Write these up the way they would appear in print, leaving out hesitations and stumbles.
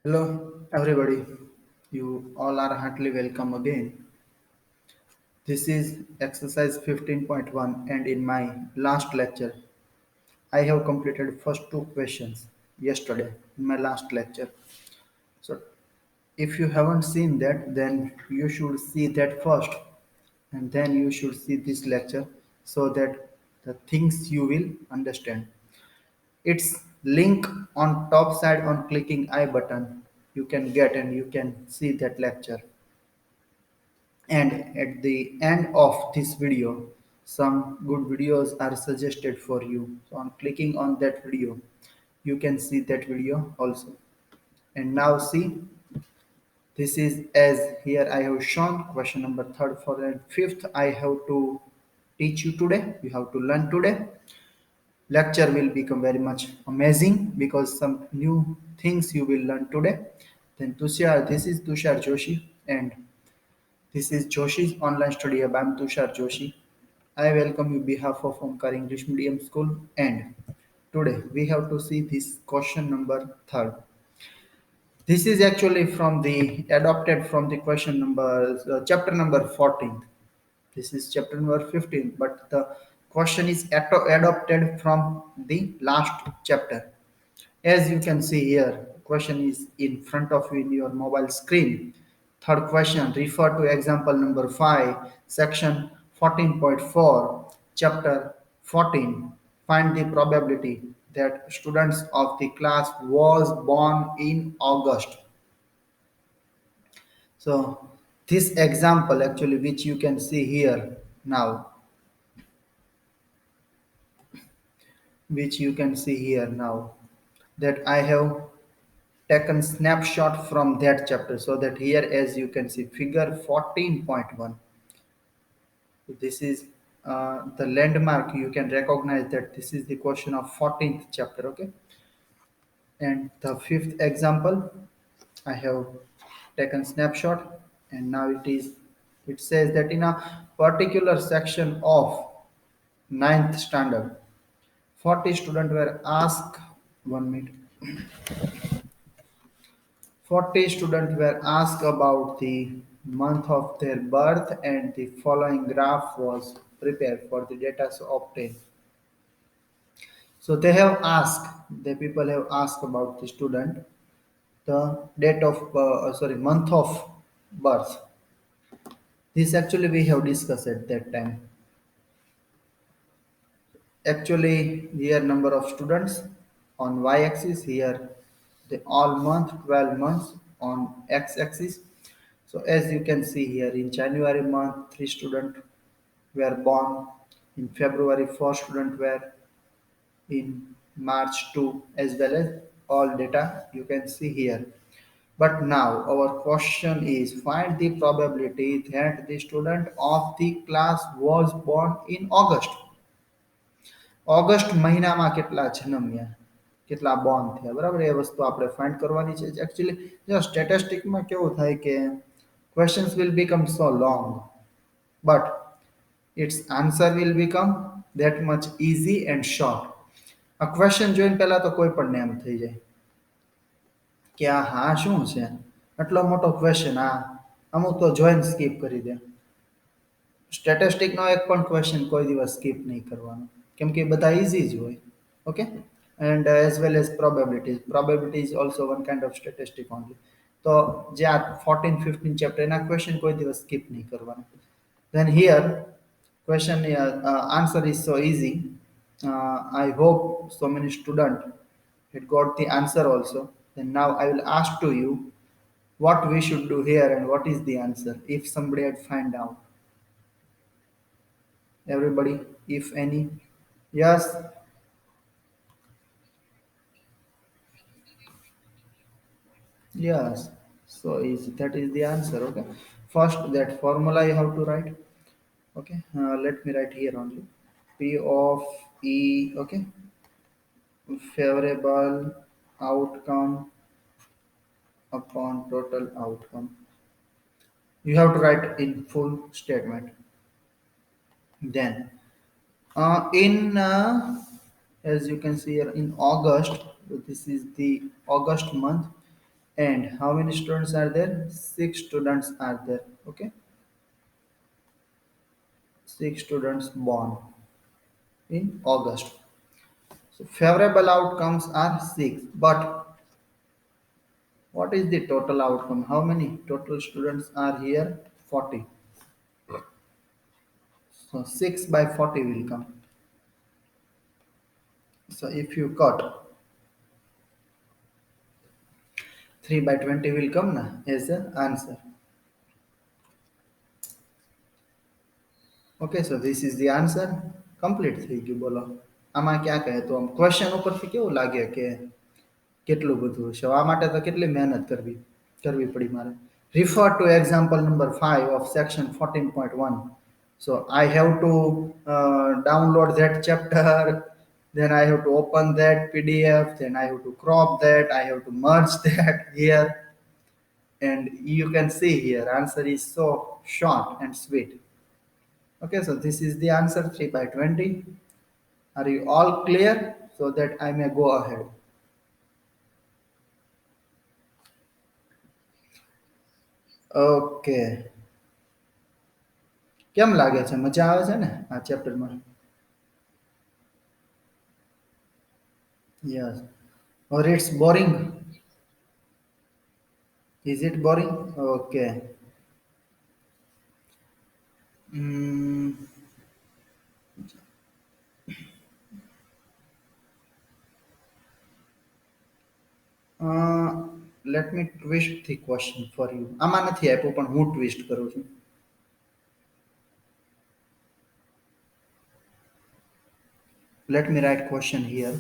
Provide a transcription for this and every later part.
Hello, everybody. You all are heartily welcome again. This is exercise 15.1, and in my last lecture, I have completed first two questions yesterday in my last lecture. So, if you haven't seen that, then you should see that first, and then you should see this lecture so that the things you will understand. Its link on top side on clicking I button you can get and you can see that lecture. And at the end of this video, some good videos are suggested for you. So on clicking on that video, you can see that video also. And now see, this is as here I have shown question number third, fourth, and fifth. I have to teach you today. You have to learn today. Lecture will become very much amazing because some new things you will learn today. Then Tushar, this is Tushar Joshi, and this is Joshi's Online Study Hub. I'm Tushar Joshi. I welcome you on behalf of Omkar English Medium School. And today we have to see this question number third. This is actually from the adopted from the question number chapter number 14. This is chapter number 15, but the question is adopted from the last chapter. As you can see here, question is in front of you in your mobile screen. Third question, refer to example number 5, section 14.4, chapter 14. Find the probability that students of the class was born in August. So this example actually which you can see here now, which you can see here now, that I have taken snapshot from that chapter, so that here as you can see figure 14.1, this is the landmark. You can recognize that this is the question of 14th chapter. Okay, and the fifth example I have taken snapshot, and now it says that in a particular section of ninth standard 40 students were asked 1 minute 40 students were asked about the month of their birth, and the following graph was prepared for the data obtained. So they have asked, the people have asked about the student, the date of, month of birth. This actually we have discussed at that time. Actually, here number of students on y-axis, here the all month 12 months on x-axis. So as you can see here, in January month 3 students were born, in February 4 students were, in March 2, as well as all data you can see here. But now our question is, find the probability that the student of the class was born in August. August મહિનામાં કેટલા જન્મ્યા, કેટલા Born થયા, બરાબર? એ વસ્તુ આપણે find કરવાની છે. એકચ્યુઅલી જો સ્ટેટિસ્ટિકમાં કેવું થાય કે questions will become so long, but its answer will become that much easy and short. આ ક્વેશ્ચન જોઈને પહેલા તો કોઈ પણ એમ થઈ જાય કે આ હા શું છે, આટલો મોટો ક્વેશ્ચન, આ અમુક તો જોઈને સ્કીપ કરી દે. સ્ટેટિસ્ટિકનો એક પણ ક્વેશ્ચન કોઈ દિવસ સ્કીપ નહીં કરવાનો, કેમ કે બધા ઇઝી જ હોય. Okay, and as well as probability is also one kind of statistic only. તો જે આ 14-15 ચેપ્ટર એના ક્વેશ્ચન કોઈ દિવસ સ્કીપ નહીં કરવાનો. Then here question answer is so easy. I hope so many students had got the answer also. Then now I will ask to you what we should do here and what is the answer if somebody had find out. Everybody, if any. Yes. Yes, so easy. That is the answer. Okay. First, that formula you have to write. Okay. Let me write here only. P of E. Okay. Favorable outcome upon total outcome. You have to write in full statement. Then, in as you can see here in August, this is the August month, And how many students are there? 6 students are there. Okay, 6 students born in August. So favorable outcomes are 6. But what is the total outcome? How many total students are here? 40. So 6 by 40 will come. So if you cut 3 by 20 will come na as the answer. Okay, so this is the answer. Complete થઈ ગયું બોલો. આમાં ક્યાં કહે તો આમ question ઉપરથી કેવું લાગે કે કેટલું બધું છે આ માટે તો કેટલી મહેનત કરવી પડી મારે. Refer to example number 5 of section 14.1. So I have to download that chapter, then I have to open that PDF, then I have to crop that, I have to merge that here, and you can see here answer is so short and sweet. Okay, so this is the answer 3 by 20. Are you all clear? So that I may go ahead. Okay, કેમ લાગે છે? મજા આવે છે ને આ ચેપ્ટરમાં? Yes. Or it's boring? Is it boring? Okay. Mm, uh, let me twist the question for you. આમાં નથી આપ્યું પણ હું ટ્વિસ્ટ કરું છું. Let me write question here.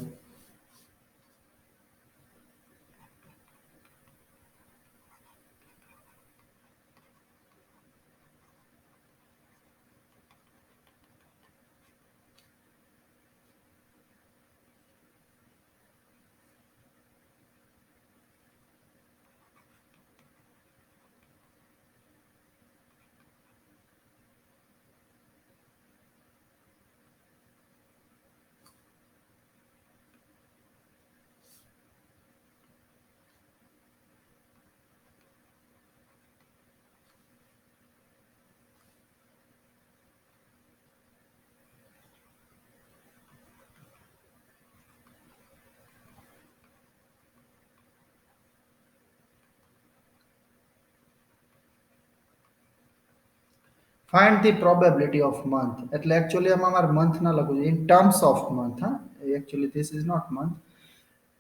Find the probability of month. એટલે actually આમાં મારે month ના લખવું છે. In terms of month, huh? Actually this is not month.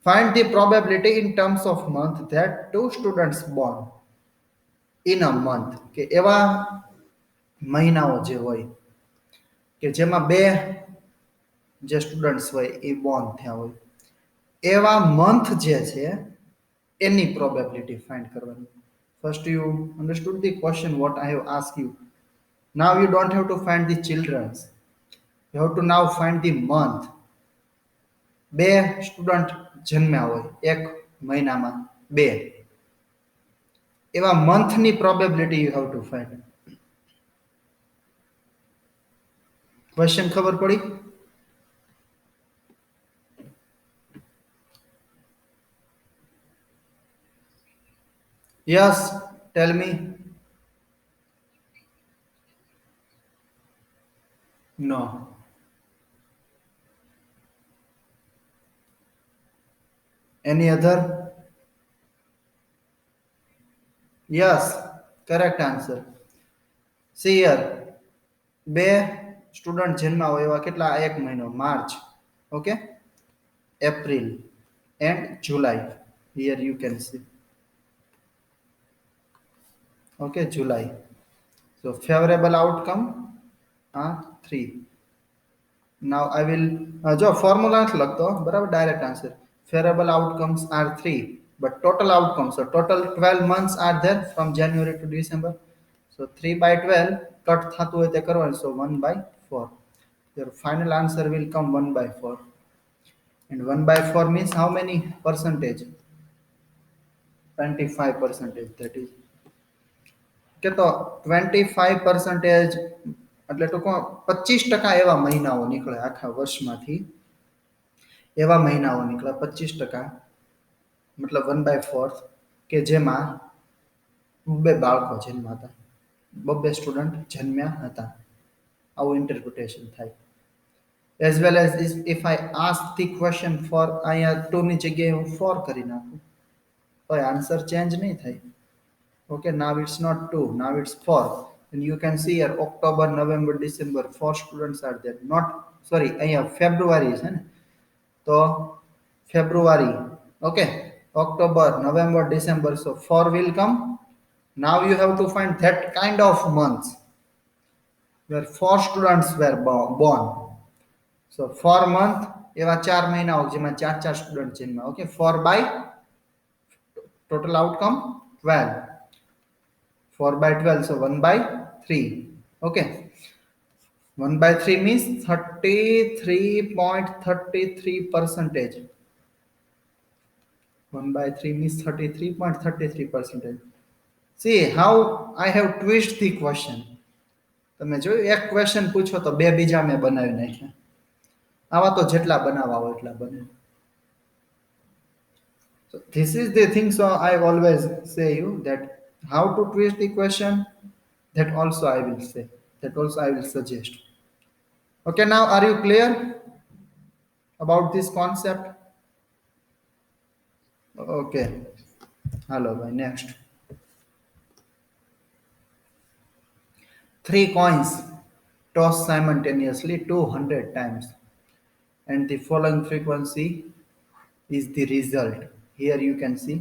Find the probability in terms of month that two students born in a month. કે એવા મહિનાઓ જે હોય કે જેમાં બે જે સ્ટુડન્ટ્સ હોય એ બોર્ન થયા હોય એવા મંથ જે છે એની પ્રોબેબિલિટી ફાઇન્ડ કરવાની. First you understood the question what I have asked you. Now you don't have to find the children's. You have to now find the month. બે સ્ટુડન્ટ જન્મ્યા હોય એક મહિનામાં બે એવા મંથની probability you have to find. Question ખબર પડી? Yes, tell me. No. Any other? Yes, correct answer. See here. બે સ્ટુડન્ટ જન્મા હોય એવા કેટલા? એક મહિનો March, okay, April and July. Here you can see. Okay, July. So favorable outcome are 3. Now I will જો ફોર્મ્યુલા નથી લખતો બરાબર, direct answer. Favorable outcomes are 3, but total outcomes, so total 12 months are there from January to December. So 3 by 12 cut થતું હોય તે કરવાનું. So 1 by 4. Your final answer will come 1 by 4. And 1 by 4 means how many percentage? 25 percentage. That is કે તો 25% એટલે ટૂંકમાં 25% એવા મહિનાઓ નીકળે આખા વર્ષમાંથી. એવા મહિનાઓ નીકળે 25%, મતલબ 1 by 4. કે જેમાં બબ્બે બાળકો જન્મ્યા હતા, બબ્બે સ્ટુડન્ટ જન્મ્યા હતા, આવું ઇન્ટરપ્રિટેશન થાય. As well as if I ask the question for, અહીંયા ટુની જગ્યાએ હું ફોર કરી નાખું તો આન્સર ચેન્જ નહીં થાય. Okay, now it's not two, now it's four. And you can see here October, November, December, four students are there. Not, sorry, અહીંયા February છે ને, તો February, okay, October, November, December, so four will come. Now you have to find that kind of months where four students were born. So 4 month એવા 4 મહિનાઓ જેમાં ચાર ચાર student જન્મ્યા. Okay, 4 by total outcome 12, 4 by 12, so 1 by 3. Okay, 1 by 3 means 33.33 percentage. 1 by 3 means 33.33 percentage. See how I have twist the question. તમે જોયું, એક question પૂછો તો બે બીજા મેં બનાવી નાખ્યા. આવા તો જેટલા બનાવવા હોય એટલા બને. So this is the thing. So I always say you that how to twist the question. That also I will say. That also I will suggest. Okay, now are you clear about this concept? Okay. Hello, bye. Next. 3 coins tossed simultaneously 200 times, and the following frequency is the result. Here you can see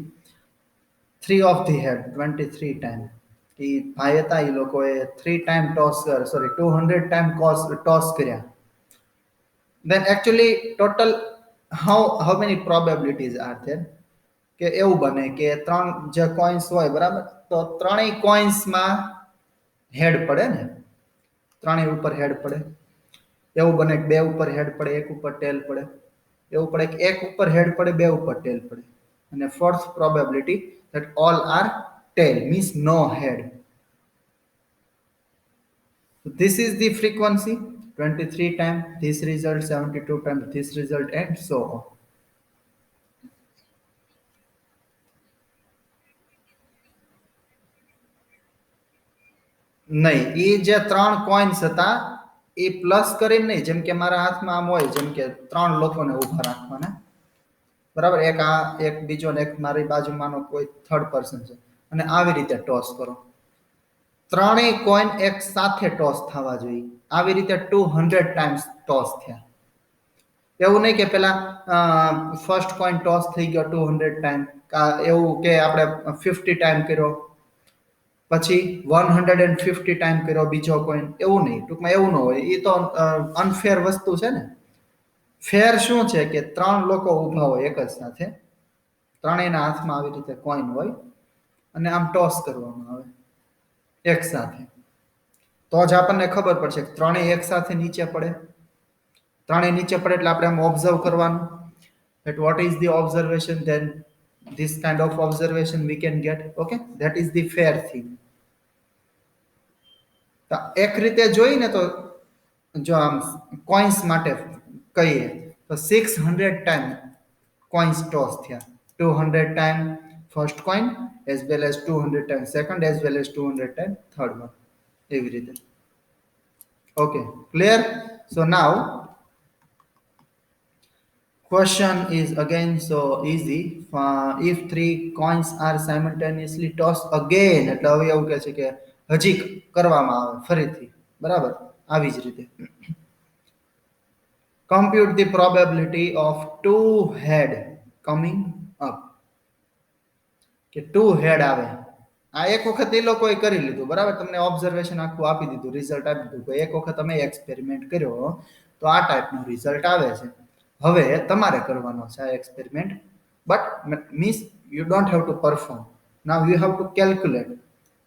3 of the head 23 times. એ ભાઈ હતા, એ લોકોએ 3 time toss, sorry, 200 time toss કર્યા. Then actually total how many probabilities are there? કે એવું બને કે ત્રણ જે કોઇન્સ હોય, બરાબર, તો ત્રણેય કોઇન્સમાં હેડ પડે ને, ત્રણેય ઉપર હેડ પડે. એવું બને કે બે ઉપર હેડ પડે, એક ઉપર ટેલ પડે. એવું પડે કે એક ઉપર હેડ પડે, બે ઉપર ટેલ પડે. અને fourth probability that all are tail, means no head. So this is the frequency, 23 times this result, 72 times this result, and so on. નહીં, એ જે ત્રણ કોઇન્સ હતા એ પ્લસ કરીને નહીં, જેમ કે મારા હાથમાં આમ હોય, જેમ કે ત્રણ લોકોને ઊભા રાખવાના, બરાબર, એક આ, એક બીજો ને એક મારી બાજુમાંનો કોઈ થર્ડ પર્સન છે, અને આવી રીતે ટોસ કરો. ત્રણેય કોઈન એક સાથે ટોસ થવા જોઈએ. આવી રીતે 200 ટાઈમ્સ ટોસ થયા. એવું નહીં કે પેલા ફર્સ્ટ કોઈન ટોસ થઈ ગયો 200 ટાઈમ, એવું કે આપણે 50 ટાઈમ કર્યો, પછી 150 ટાઈમ કર્યો બીજો કોઈન, એવું નહીં. ટૂંકમાં એવું ન હોય, એ તો અનફેર વસ્તુ છે ને. ફેર શું છે કે ત્રણ લોકો ઊભા હોય એક જ સાથે, ત્રણેયના હાથમાં આવી રીતે કોઈન હોય, અને આમ ટોસ કરવામાં આવે એક સાથે, તો જ આપણને ખબર પડશે કે ત્રણેય એક સાથે નીચે પડે. ત્રણેય નીચે પડે એટલે આપણે આમ ઓબ્ઝર્વ કરવાનું, that what is the observation, then this kind of observation we can get. Okay, that is the fair thing. તો એક રીતે જોઈને તો જો આમ કોઇન્સ માટે કહીએ તો 600 ટાઈમ કોઇન્સ ટોસ થયા. 200 time first coin, as well as 200 time second, as well as 200 time third one, એવી રીતે. Okay, clear? So now question is again so easy. If 3 coins are simultaneously tossed again, એટલે હવે એવું કહે છે કે હજી કરવામાં આવે ફરીથી, બરાબર, આવી જ રીતે. Compute the probability of two head coming up. કે ટુ હેડ આવે. આ એક વખત એ લોકોએ કરી લીધું, બરાબર, તમને ઓબ્ઝર્વેશન આખું આપી દીધું, રિઝલ્ટ આપી દીધું કે એક વખત તમે એક્સપેરિમેન્ટ કર્યો તો આ ટાઈપનો રિઝલ્ટ આવે છે. હવે તમારે કરવાનો છે આ experiment, but means you don't have to perform. Now you have two calculate.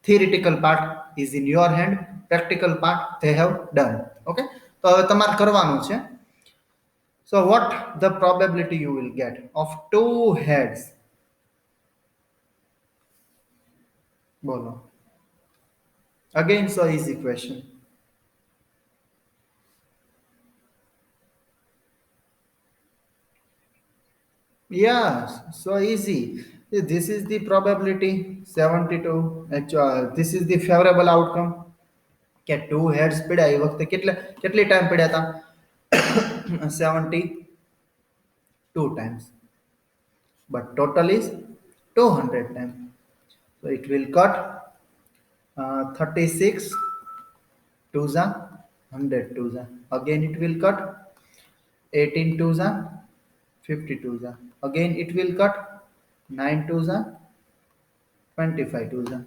Theoretical part is in your hand, practical part they have done. Okay, તો હવે તમારે કરવાનું છે. So what the probability you will get of two heads? Bolo. Again, so easy question. Yeah, so easy. This is the probability 72. Actually, this is the favorable outcome કે two heads પડ્યા એ વખતે કેટલી time પડ્યા હતા 72 times, but total is 200 times. So it will cut 36 to the 100 to the. Again it will cut 18 to the 50 to the. Again it will cut 9 to the 25 to the.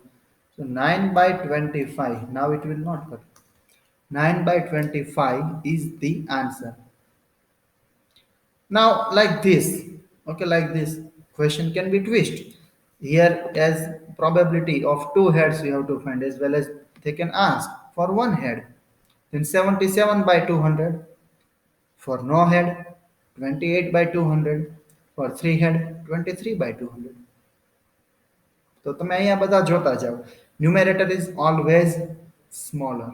So 9 by 25. Now it will not cut. 9 by 25 is the answer. Now, like this, okay, like this, question can be twist. Here, as probability of two heads, you have to find as well as they can ask for one head. Then 77 by 200 for no head, 28 by 200 for three head, 23 by 200. તો તમે અહીંયા બધા જોતા જાઓ. Numerator is always smaller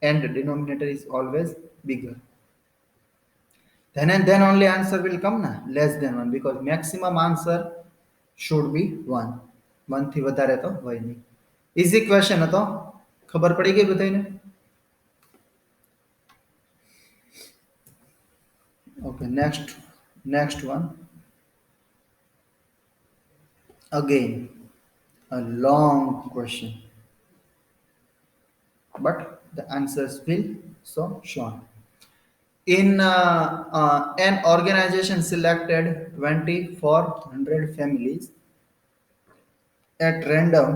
and denominator is always bigger. Then and then only answer will come na less than 1 because maximum answer should be 1. 1 થી વધારે તો હોય નહીં. Easy question હતો. ખબર પડી ગઈ બધાને? Okay, next one. Again, a long question, but the answers will so shown. In an organization selected 2400 families at random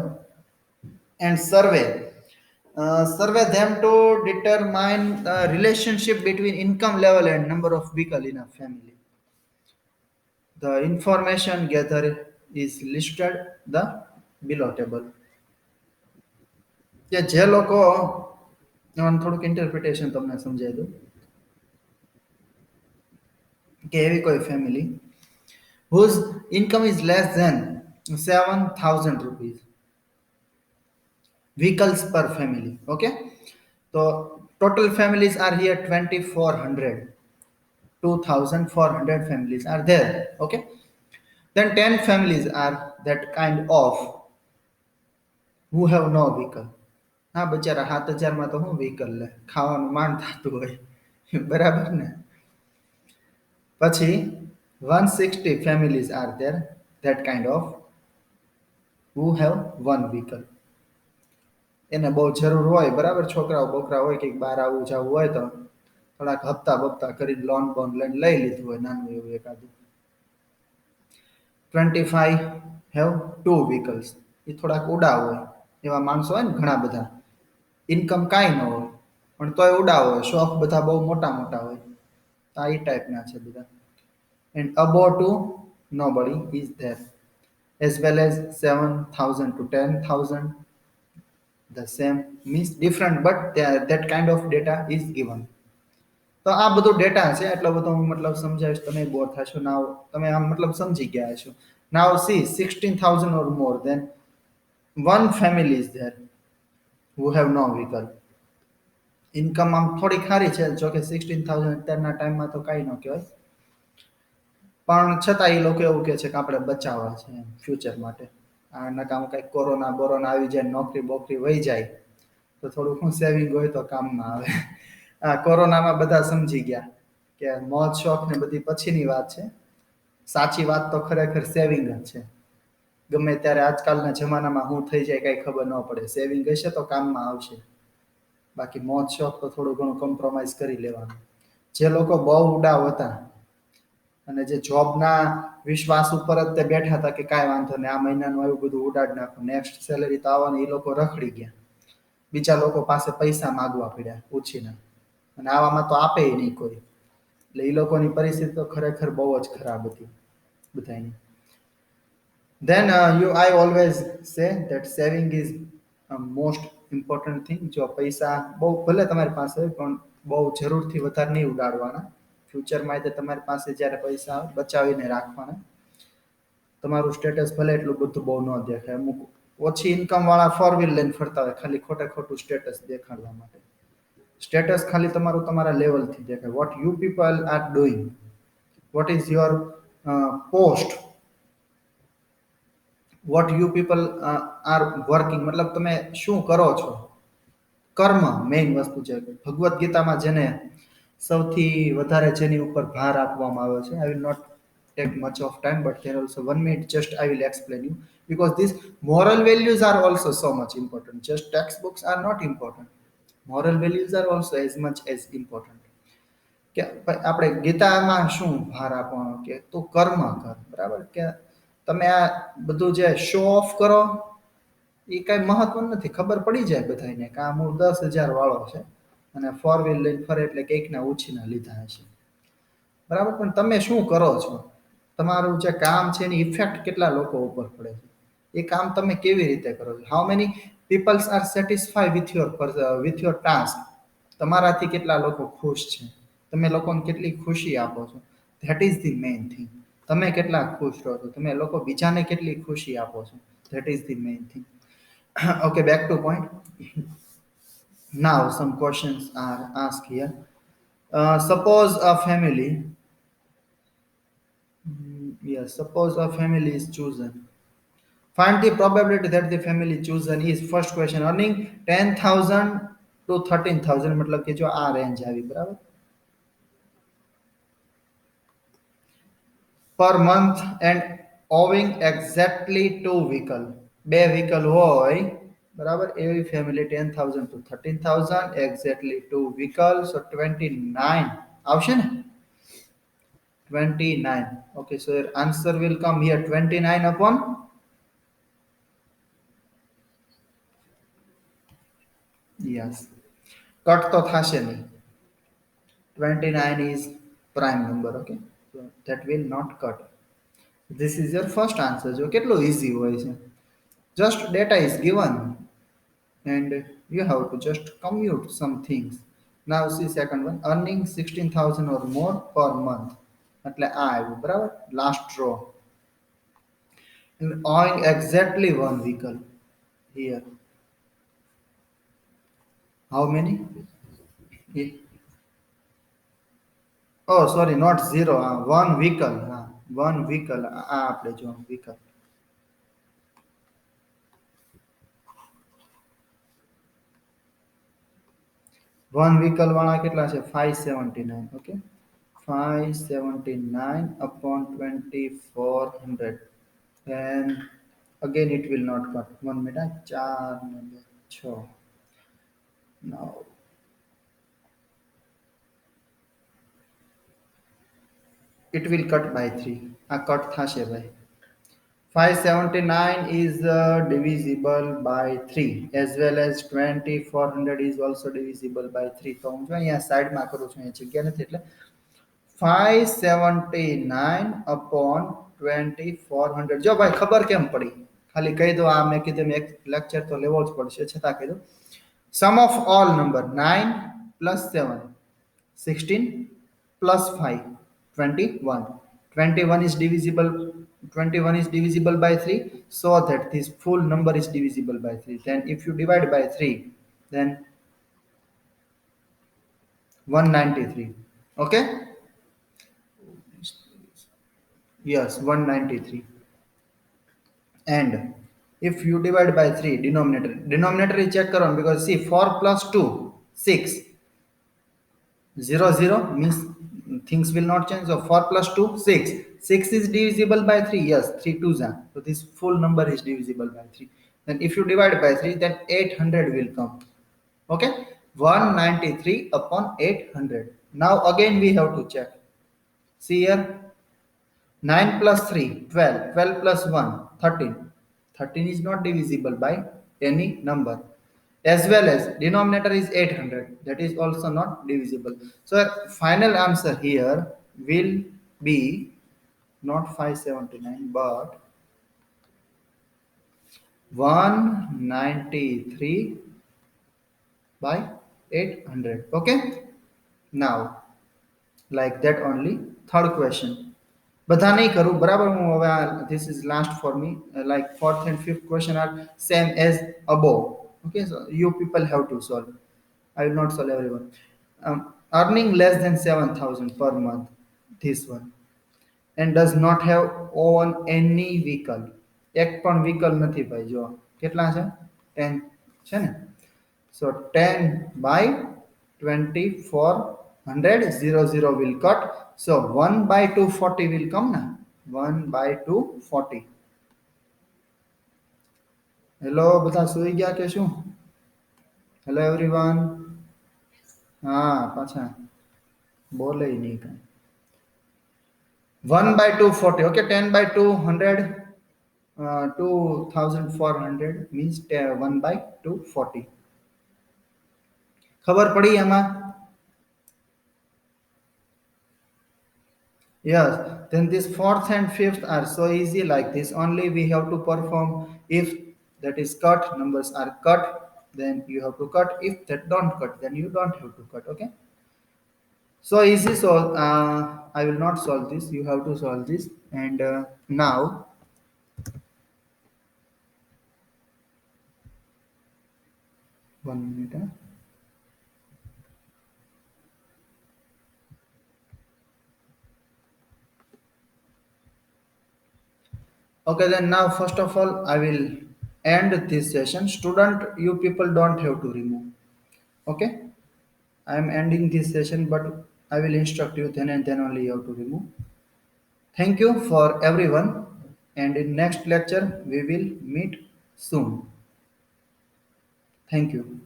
and survey them to determine the relationship between income level and number of vehicle in a family. The information gathered is listed the below table. કે જે લોકો થોડુંક interpretation તમને સમજાવી દઉં કે એવી કોઈ family whose income is less than 7,000 rupees vehicles per family. Okay, so total families are here 2400, 2400 families are there. Okay, then 10 families are that kind of who have no vehicle. હા બચારા 7,000 માં તો હું vehicle લે ખાવાનું માંડ થતું હોય બરાબર ને. પછી 160 families are there that kind of who have one vehicle. એને બહુ જરૂર હોય બરાબર છોકરાઓ બોકરા હોય કે બહાર આવવું જવું હોય તો થોડાક હપ્તા બપ્તા કરીને લોન બોન લઈને લઈ લીધું હોય નાનું એવું એકાદું. 25 have two vehicles. એ થોડાક ઉડા હોય એવા માણસો હોય ને ઘણા બધા ઇન્કમ કાંઈ ન હોય પણ તોય ઉડા હોય શોખ બધા બહુ મોટા મોટા હોય તો આ એ ટાઈપના છે બધા. And above to nobody is there as well as 7,000 to 10,000. The same means different but that kind of data is given. તો આ બધું ડેટા છે એટલો બધો હું મતલબ સમજાવીશ તમે બોર થશો. નાવ તમે આમ મતલબ સમજી ગયા હશો. નાવ see 16,000 or more then one family is there who have no vehicle. Income આમ થોડી ખારી છે જો કે 16,000 અત્યારના ટાઈમમાં તો કાંઈ ન કહેવાય પણ છતાં એ લોકો એવું કહે છે કે આપણે બચાવવા છે ફ્યુચર માટે. આ નકામ કંઈક કોરોના બોરોના આવી જાય નોકરી બોકરી વહી જાય તો થોડુંક હું સેવિંગ હોય તો કામમાં આવે. આ કોરોનામાં બધા સમજી ગયા કે મોજ શોખ ને બધી પછીની વાત છે. સાચી વાત તો ખરેખર સેવિંગ જ છે. ગમે ત્યારે આજકાલના જમાનામાં શું થઈ જાય કાંઈ ખબર ન પડે. સેવિંગ હશે તો કામમાં આવશે. બાકી મોજ શોખ તો થોડું ઘણું કોમ્પ્રોમાઇઝ કરી લેવાનું. જે લોકો બહુ ઉડાવ હતા અને જે જોબના વિશ્વાસ ઉપર જ તે બેઠા હતા કે કાંઈ વાંધો નહીં આ મહિનાનું એવું બધું ઉડાડ નાખો નેક્સ્ટ સેલરી તો આવવાની, એ લોકો રખડી ગયા. બીજા લોકો પાસે પૈસા માગવા પડ્યા ઉછીના અને આવામાં તો આપે નહીં કોઈ. એટલે એ લોકોની પરિસ્થિતિ તો ખરેખર બહુ જ ખરાબ હતી બધાની. Then I always say that saving is most important thing. જો પૈસા બહુ ભલે તમારી પાસે હોય પણ બહુ જરૂરથી વધારે નહીં ઉડાડવાના. ફ્યુચરમાં તે તમારી પાસે જ્યારે પૈસા આવે બચાવીને રાખવાના. તમારું સ્ટેટસ ભલે એટલું બધું બહુ ન દેખાય. અમુક ઓછી ઇન્કમ વાળા 4 વ્હીલ લઈને ફરતા હોય ખાલી ખોટે ખોટું સ્ટેટસ દેખાડવા માટે. સ્ટેટસ ખાલી તમારું તમારા લેવલથી દેખાય. What you people are doing, what is your post, what you people are working મતલબ તમે શું કરો છો. કર્મ મેઇન વસ્તુ છે. ભગવદ્ ગીતામાં જેને સૌથી વધારે જેની ઉપર ભાર આપવામાં આવ્યો છે. I will not take much of time, but there also 1 minute just I will explain you, because these moral values are also so much important. Just textbooks are not important. Moral values are also as much as important. કે આપણે ગીતામાં શું ભાર આપવાનો કે તું કર્મ કર, બરાબર, કે તમે આ બધું જે શો ઓફ કરો એ કઈ મહત્વનું નથી. ખબર પડી જાય બધાને કે આ મૂળ 10,000 વાળો છે અને 4 વ્હીલ લઈને ફરે એટલે કંઈકના ઉછીના લીધા હશે, બરાબર. પણ તમે શું કરો છો, તમારું જે કામ છે એની ઇફેક્ટ કેટલા લોકો ઉપર પડે છે, એ કામ તમે કેવી રીતે કરો છો. How many peoples are satisfy with your task. તમારાથી કેટલા લોકો ખુશ છે, તમે લોકોને કેટલી ખુશી આપો છો. That is the main thing. તમે કેટલા ખુશ રહો છો, તમે લોકો બીજાને કેટલી ખુશી આપો છો. That is the main thing. Okay, back to point. Now some questions are asked here. Suppose a family, yes, suppose a family is chosen. Find the probability that the family chosen is, first question, earning 10,000 to 13,000, मतलब कि जो आ range આવી, બરાબર, per month and owing exactly two vehicle, બે vehicle હોય, બરાબર, એવી family 10,000 to 13,000, exactly two vehicle, so 29 આવશે ને, 29. Okay, so your answer will come here 29 upon, yes, cut તો થશે નહીં. 29 is prime number. Okay, so that will not cut. This is your first answer. જો કેટલો easy હોય છે. Just data is given and you have to just commute some things. Now see second one, earning 16,000 or more per month, એટલે આ આવ્યું, બરાબર, last row. And owing exactly one vehicle here. How many? Oh sorry, not zero, one vehicle, one vehicle, આ આપણે જો vehicle. One vehicle વાળા કેટલા છે, 579. Okay, 579 upon 2400, and again it will not cut. 1 minute, 4 ને 6. Now it will cut by 3. આ cut થશે ભાઈ. 579 is divisible by 3, as well as 2400 is also divisible by 3. તો હું જો અહીંયા સાઈડમાં કરું છું, અહીંયા જગ્યા નથી એટલે 579 upon 2400. જો ભાઈ ખબર કેમ પડી ખાલી કહી દો, આ મેં કીધું એક લેક્ચર તો લેવો જ પડશે, છતાં કીધું. સમ of all number 9 plus 7, 16 plus 5, 21. 21 is divisible, 21 is divisible by 3, so that this full number is divisible by 3. Then if you divide by 3, then 193. Okay, yes, 193. And if you divide by 3, denominator is check करो, because see 4 plus 2, 6, 0 0 means things will not change. So 4 plus 2, 6. 6 is divisible by 3, yes, 3 2s are, so this full number is divisible by 3. Then if you divide by 3, then 800 will come. Okay, 193 upon 800. Now again we have to check. See here, 9 plus 3, 12, 12 plus 1, 13. 13 is not divisible by any number, as well as denominator is 800, that is also not divisible. So final answer here will be not 579 but 193 by 800. Okay, now like that only. Third question, બધા નહીં કરું, બરાબર. હું હવે this is last for me. Like fourth and fifth question are same as above. Okay, so you people have to solve. I will not solve everyone. Earning less than 7,000 per month, this one, and does not have own any vehicle. એક પણ વિકલ નથી ભાઈ જો કેટલા છે 10 છે ને so 10 by 2400 0 will cut so 1 by 240 will come na 1 by 240 hello બધા સુઈ ગયા કે શું હેલો એવરીવન હા પાછા બોલે નહીં કાંઈ 1 by 240 okay 10 by 200 2400 means 1 by 240 ખબર પડી એમાં yes then this fourth and fifth are so easy like this only we have to perform if that is cut numbers are cut then you have to cut if that don't cut then you don't have to cut okay so easy so I will not solve this you have to solve this and now one minute Okay, then now first of all, I will end this session. Student, you people don't have to remove. Okay, I am ending this session, but I will instruct you then and then only you have to remove. Thank you for everyone, and in next lecture we will meet soon. Thank you.